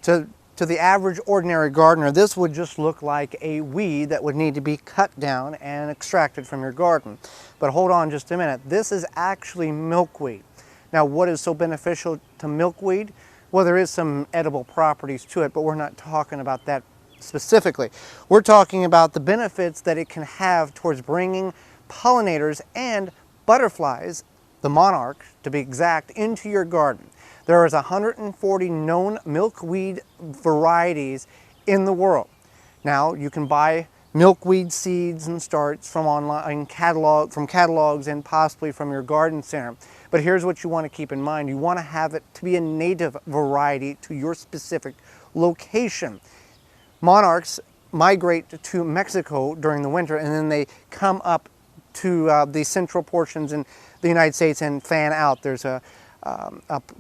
To the average ordinary gardener, this would just look like a weed that would need to be cut down and extracted from your garden. But hold on just a minute, this is actually milkweed. Now, what is so beneficial to milkweed? Well, there is some edible properties to it, but we're not talking about that specifically. We're talking about the benefits that it can have towards bringing pollinators and butterflies, the monarch to be exact, into your garden. There is 140 known milkweed varieties in the world. Now, you can buy milkweed seeds and starts from online catalogs and possibly from your garden center. But here's what you want to keep in mind. You want to have it to be a native variety to your specific location. Monarchs migrate to Mexico during the winter, and then they come up to the central portions in the United States and fan out. There's a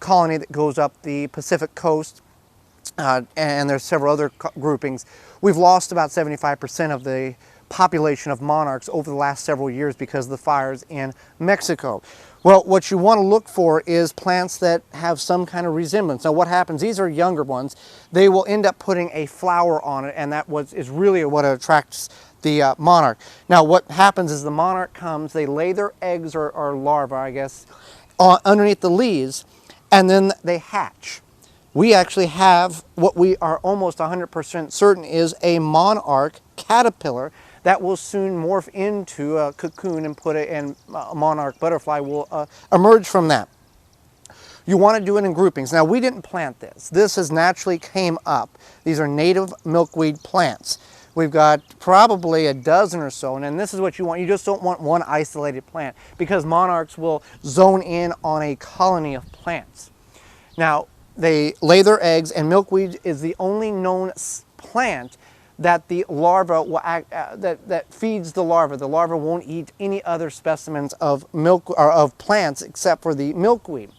colony that goes up the Pacific coast, and there's several other groupings. We've lost about 75% of the population of monarchs over the last several years because of the fires in Mexico. Well, what you want to look for is plants that have some kind of resemblance. Now, what happens, these are younger ones, they will end up putting a flower on it, and that is really what attracts the monarch. Now, what happens is the monarch comes, they lay their eggs or larvae, I guess, underneath the leaves, and then they hatch. We actually have what we are almost 100% certain is a monarch caterpillar that will soon morph into a cocoon and a monarch butterfly will emerge from that. You want to do it in groupings. Now, we didn't plant this. This has naturally came up. These are native milkweed plants. We've got probably a dozen or so, and then this is what you want. You just don't want one isolated plant because monarchs will zone in on a colony of plants. Now, they lay their eggs, and milkweed is the only known plant that the larva will that feeds the larva. The larva won't eat any other specimens of milk or of plants except for the milkweed.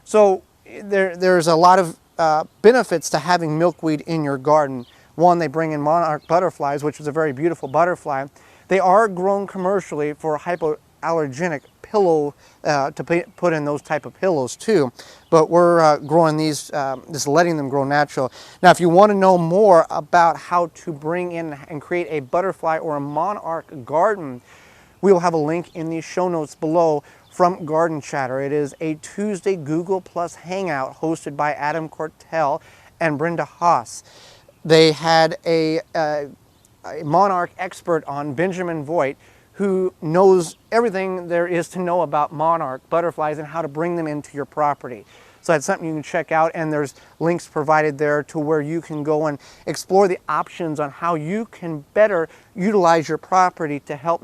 So there's a lot of benefits to having milkweed in your garden. One, they bring in monarch butterflies, which is a very beautiful butterfly. They are grown commercially for hypoallergenic pillow to put in those type of pillows too, but we're growing these, just letting them grow natural. Now, if you want to know more about how to bring in and create a butterfly or a monarch garden, we will have a link in the show notes below from Garden Chatter. It is a Tuesday Google Plus Hangout hosted by Adam Cortell and Brenda Haas. They had a monarch expert on, Benjamin Voigt, who knows everything there is to know about monarch butterflies and how to bring them into your property. So that's something you can check out, and there's links provided there to where you can go and explore the options on how you can better utilize your property to help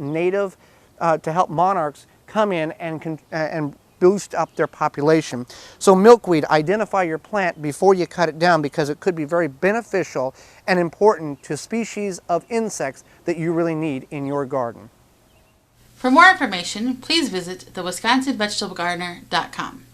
monarchs come in and boost up their population. So milkweed, identify your plant before you cut it down because it could be very beneficial and important to species of insects that you really need in your garden. For more information, please visit thewisconsinvegetablegardener.com.